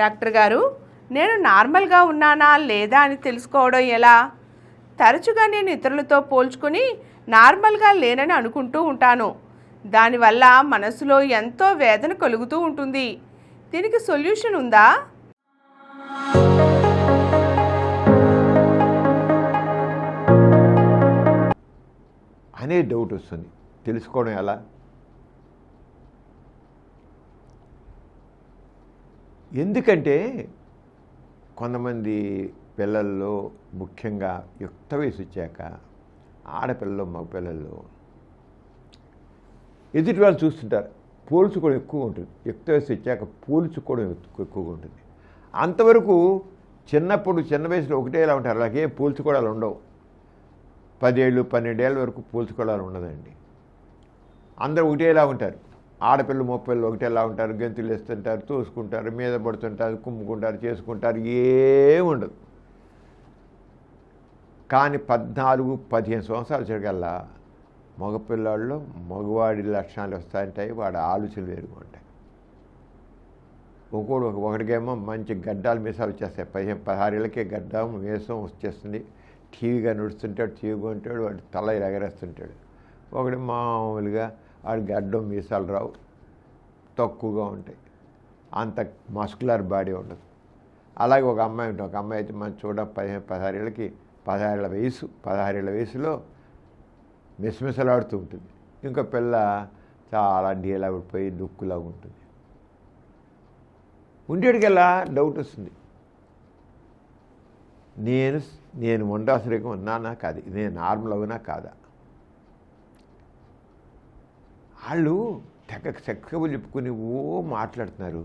Doctor గారు, నేను నార్మల్గా ఉన్నానా లేదా అని తెలుసుకోవడం ఎలా? తరచుగా నేను ఇతరులతో పోల్చుకుని నార్మల్గా లేనని అనుకుంటూ ఉంటాను. దానివల్ల మనసులో ఎంతో వేదన కలుగుతూ ఉంటుంది. దీనికి సొల్యూషన్ ఉందా? అనే డౌట్ వస్తుంది. తెలుసుకోవడం ఎలా? ఎందుకంటే కొంతమంది పిల్లల్లో, ముఖ్యంగా యుక్త వయసు వచ్చాక ఆడపిల్లలు మగపిల్లల్లో ఎదుటి వాళ్ళు చూస్తుంటారు, పోల్చుకోవడం ఎక్కువ ఉంటుంది. యుక్త వయసు వచ్చాక పోల్చుకోవడం ఎక్కువగా ఉంటుంది. అంతవరకు చిన్నప్పుడు చిన్న వయసులో ఒకటేలా ఉంటారు, అలాగే పోల్చుకోవడాలు ఉండవు. 10 ఏళ్ళు 12 ఏళ్ళ వరకు పోల్చుకోవడాలు ఉండదండి. అందరూ ఒకటేలా ఉంటారు. ఆడపిల్లలు మగపిల్లలు ఒకటేలా ఉంటారు. గెంతులు వేస్తుంటారు, తోసుకుంటారు, మీద పడుతుంటారు, కుమ్ముకుంటారు, చేసుకుంటారు, ఏముండదు. కానీ 14-15 సంవత్సరాలు వచ్చేకల్లా మగపిల్లాళ్ళు మగవాడి లక్షణాలు వస్తాయంటాయి, వాడి ఆలోచనలు వేరుగా ఉంటాయి. ఒకటికేమో మంచి గడ్డాలు మీసాలు వచ్చేస్తాయి. 15-16 ఏళ్ళకే గడ్డం మీసం వచ్చేస్తుంది. టీవీగా నడుస్తుంటాడు, టీవీగా ఉంటాడు, వాడు తల ఎగరేస్తుంటాడు. ఒకటి మామూలుగా వాడి గడ్డం మీసాలు రావు, తక్కువగా ఉంటాయి, అంత మస్కులర్ బాడీ ఉండదు. అలాగే ఒక అమ్మాయి ఉంటుంది. ఒక అమ్మాయి అయితే మనం చూడ 15-16 ఏళ్ళకి 16 ఏళ్ళ వయసులో మిసమిసలాడుతూ ఉంటుంది. ఇంకా పిల్ల చాలా డీలా పడిపోయి దుక్కులాగా ఉంటుంది. ఉండేటికెల్లా డౌట్ వస్తుంది, నేను ఉండాల్సిన ఉన్నానా కాదు, నేను నార్మల్ అవునా కాదా? వాళ్ళు సెక్స్కబుల్ చెప్పుకుని మాట్లాడుతున్నారు.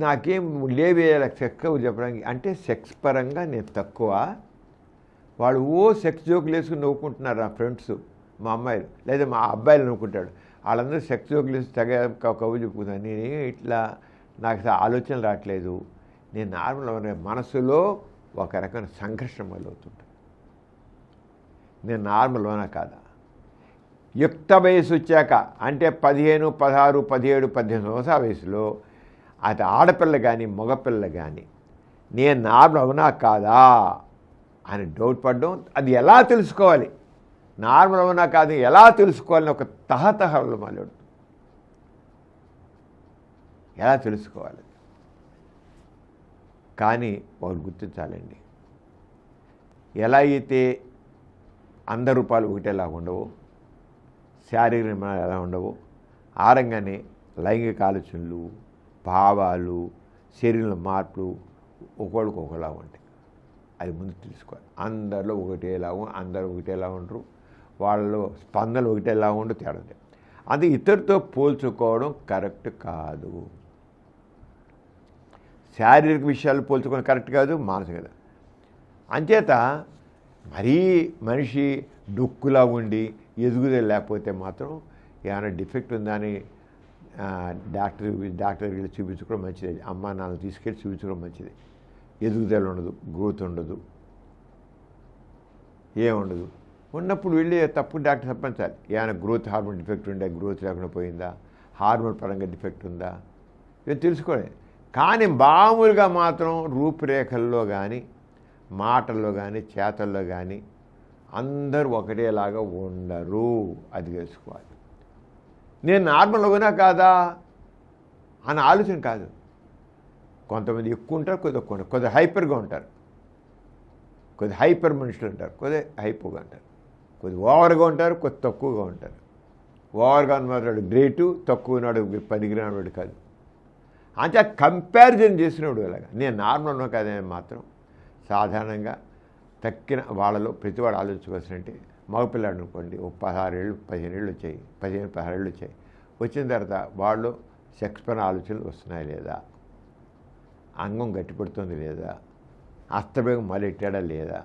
నాకేం లేవే సెక్స్కబుల్ చెప్పడానికి. అంటే సెక్స్ పరంగా నేను తక్కువ. వాళ్ళు సెక్స్ జోకులు వేసుకుని నవ్వుకుంటున్నారు నా ఫ్రెండ్స్, మా అమ్మాయిలు లేదా మా అబ్బాయిలు నవ్వుకుంటాడు. వాళ్ళందరూ సెక్స్ జోకులు వేసి తెగ కబులు చెప్పుకుంటాను. నేను ఇట్లా నాకు ఆలోచనలు రావట్లేదు, నేను నార్మల్ అనే మనసులో ఒక రకమైన సంఘర్షణ మొదలవుతుంటాను. నేను నార్మల్ అవునా కాదా? యుక్త వయసు వచ్చాక అంటే 15, 16, 17, 18 సంవత్సరాల వయసులో అది ఆడపిల్ల కానీ మగపిల్ల కానీ నేను నార్మల్ అవునా కాదా అని డౌట్ పడడం. అది ఎలా తెలుసుకోవాలి, నార్మల్ అవునా కాదు ఎలా తెలుసుకోవాలని ఒక తహతహలు మాట్లాడు. ఎలా తెలుసుకోవాలి? కానీ వాళ్ళు గుర్తించాలండి, ఎలా అయితే అందరి రూపాలు ఒకటేలా ఉండవు, శారీరక నిర్మాణాలు ఎలా ఉండవు, ఆ రంగానే లైంగిక ఆలోచనలు, భావాలు, శరీరంలో మార్పులు ఒకళ్ళకొకలా ఉంటాయి. అది ముందు తెలుసుకోవాలి. అందరూ ఒకటేలా ఉండరు, వాళ్ళలో స్పందనలు ఒకటేలా ఉండు తేడా. అది ఇతరుతో పోల్చుకోవడం కరెక్ట్ కాదు. శారీరక విషయాలు పోల్చుకోవడం కరెక్ట్ కాదు, మానసిక కదా. అంచేత మరీ మనిషి డొక్కులా ఉండి ఎదుగుదల లేకపోతే మాత్రం ఏమైనా డిఫెక్ట్ ఉందా అని డాక్టర్కి చూపించుకోవడం మంచిది. అమ్మ నాన్న తీసుకెళ్ళి చూపించుకోవడం మంచిది. ఎదుగుదల ఉండదు, గ్రోత్ ఉండదు, ఏముండదు. ఉన్నప్పుడు వెళ్ళి తప్పు డాక్టర్ తప్పించాలి. ఏమైనా గ్రోత్ హార్మోన్ డిఫెక్ట్ ఉందా, గ్రోత్ లేకుండా పోయిందా, హార్మోన్ పరంగా డిఫెక్ట్ ఉందా, ఇవి తెలుసుకోవాలి. కానీ మామూలుగా మాత్రం రూపురేఖల్లో కానీ మాటల్లో కానీ చేతల్లో కానీ అందరూ ఒకటేలాగా ఉండరు, అది తెలుసుకోవాలి. నేను నార్మల్ అవునా కాదా అని ఆలోచన కాదు. కొంతమంది ఎక్కువ ఉంటారు, కొద్దిగా హైపర్గా ఉంటారు, కొద్దిగా హైపర్ మనుషులు ఉంటారు, కొద్దిగా హైపోగా ఉంటారు, కొద్దిగా ఓవర్గా ఉంటారు, కొద్ది తక్కువగా ఉంటారు. ఓవర్గా ఉన్నవాడు గ్రేటు, తక్కువ ఉన్నాడు పనికిరానివాడు కాదు. అంటే కంపారిజన్ చేసినప్పుడు అలాగా నేను నార్మల్ ఉన్నా కాదని మాత్రం సాధారణంగా తక్కిన వాళ్ళలో ప్రతివాడు ఆలోచించుకోవాల్సినంటే మగపిల్లాడు అనుకోండి, ఓ 16 ఏళ్ళు 15 ఏళ్ళు వచ్చాయి, 15-16 ఏళ్ళు వచ్చాయి. వచ్చిన తర్వాత వాళ్ళు సెక్స్ పైన ఆలోచనలు వస్తున్నాయి లేదా, అంగం గట్టిపడుతుంది లేదా, అస్తవేగం మొదలెట్టాడా లేదా,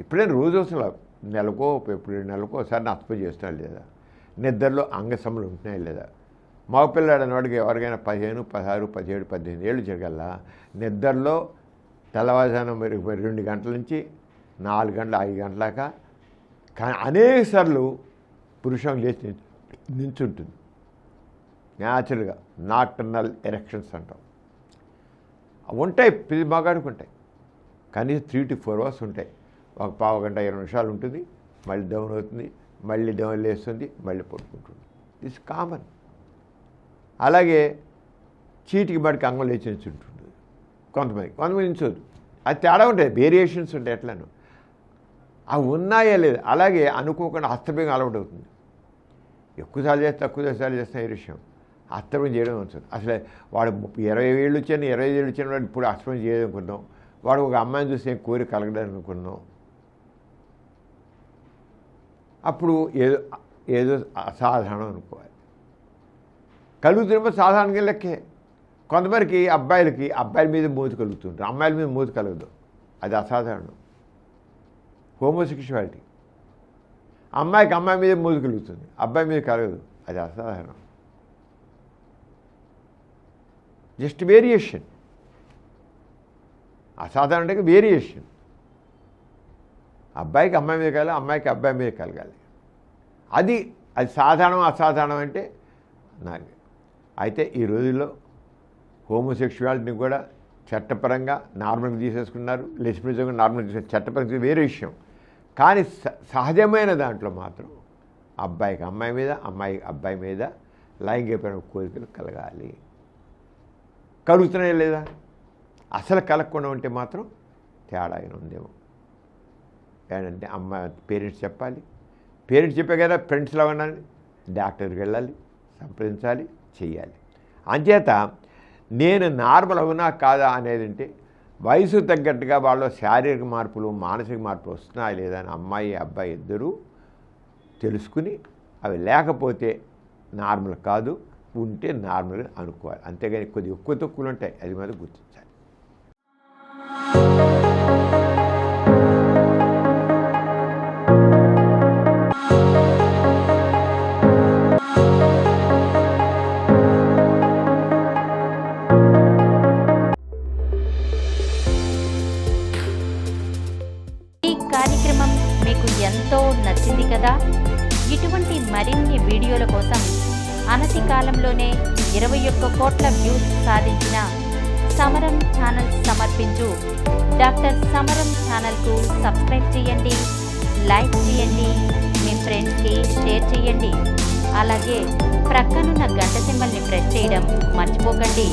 ఎప్పుడైనా రోజు అసలు నెలకో ఎప్పుడు 2 నెలలకో ఒకసారి అస్తపై చేస్తున్నాడు లేదా, నిద్రలో అంగసములు ఉంటున్నాయి లేదా. మగపిల్లాడు అన్నవాడికి ఎవరికైనా 15, 16, 17, 18 ఏళ్ళు జరగల్లా నిద్రలో తెల్లవారుజామున మరి 2 గంటల నుంచి 4 గంటలు 5 గంటల దాకా అనేక సార్లు పురుషం లేచి నించుంటుంది. న్యాచురల్గా నాక్టర్నల్ ఎరెక్షన్స్ అంటాం. ఉంటాయి, ప్రతి మగాడికి ఉంటాయి. కనీసం 3 to 4 అవర్స్ ఉంటాయి. ఒక పావు గంట 20 నిమిషాలు ఉంటుంది, మళ్ళీ డౌన్ అవుతుంది, మళ్ళీ డౌన్ లేస్తుంది, మళ్ళీ పడుకుంటుంది. This common. అలాగే చీటికి బడికి అంగం లేచి ఉంటుంది కొంతమంది నించోదు. అది తేడా ఉంటాయి, వేరియేషన్స్ ఉంటాయి. ఎట్లాను అవి ఉన్నాయా లేదు. అలాగే అనుకోకుండా హస్తభంగం అలవాటు అవుతుంది. ఎక్కువసార్లు చేస్తే తక్కువసార్లు చేస్తే ఈ విషయం హస్తభంగం చేయడం ఉంటుంది. అసలు వాడు 20 ఏళ్ళు వచ్చాను 25 ఏళ్ళు వచ్చాను వాడు ఇప్పుడు హస్తభంగం చేయడం అనుకున్నాం. వాడు ఒక అమ్మాయిని చూస్తే కోరిక కలగడానికి అనుకున్నాం. అప్పుడు ఏదో అసాధారణం అనుకోవాలి. కలుగుతున్నప్పుడు సాధారణంగా లెక్కే. కొంతమందికి అబ్బాయిల మీద మోజు కలుగుతుంటారు, అమ్మాయిల మీద మోజు కలగదు. అది అసాధారణం. హోమోసెక్షువాలిటీ. అమ్మాయికి అమ్మాయి మీద మోజు కలుగుతుంది, అబ్బాయి మీద కలగదు. అది అసాధారణం. Just variation. అసాధారణ అంటే వేరియేషన్. అబ్బాయికి అమ్మాయి మీద కలగాలి, అమ్మాయికి అబ్బాయి మీద కలగాలి. అది సాధారణం అసాధారణం అంటే నాకు. అయితే ఈ రోజుల్లో హోమోసెక్షువాలిటీని కూడా చట్టపరంగా నార్మల్గా తీసేసుకున్నారు. లెస్బియనిజం కూడా నార్మల్గా తీసేసి చట్టపరంగా వేరే విషయం. కానీ సహజమైన దాంట్లో మాత్రం అబ్బాయికి అమ్మాయి మీద, అమ్మాయికి అబ్బాయి మీద లైంగికమైన కోరికలు కలగాలి. కలుగుతున్నాయా లేదా? అసలు కలగకుండా ఉంటే మాత్రం తేడా అయిన ఉందేమో. ఏంటంటే పేరెంట్స్ చెప్పాలి. పేరెంట్స్ చెప్పే కదా ఫ్రెండ్స్లో ఉండాలి, డాక్టర్కి వెళ్ళాలి, సంప్రదించాలి, చెయ్యాలి. అంచేత నేను నార్మల్ అవునా కాదా అనేది అంటే వయసు తగ్గట్టుగా వాళ్ళ శారీరక మార్పులు మానసిక మార్పులు వస్తున్నాయా లేదా అని అమ్మాయి అబ్బాయి ఇద్దరూ తెలుసుకుని అవి లేకపోతే నార్మల్ కాదు, ఉంటే నార్మల్గా అనుకోవాలి. అంతేగాని కొద్దిగా ఎక్కువ తక్కువలు ఉంటాయి, అది మీద గుర్తించాలి. ఈ కార్యక్రమం మీకు ఎంతో నచ్చింది కదా. ఇటువంటి మరిన్ని వీడియోల కోసం అనతి కాలంలోనే 21 కోట్ల వ్యూస్ సాధించిన సమరం ఛానల్ సమర్పించు డాక్టర్ సమరం ఛానల్కు సబ్స్క్రైబ్ చేయండి, లైక్ చేయండి, మీ ఫ్రెండ్స్కి షేర్ చేయండి. అలాగే ప్రక్కనున్న గంట సింబల్ని ప్రెస్ చేయడం మర్చిపోకండి.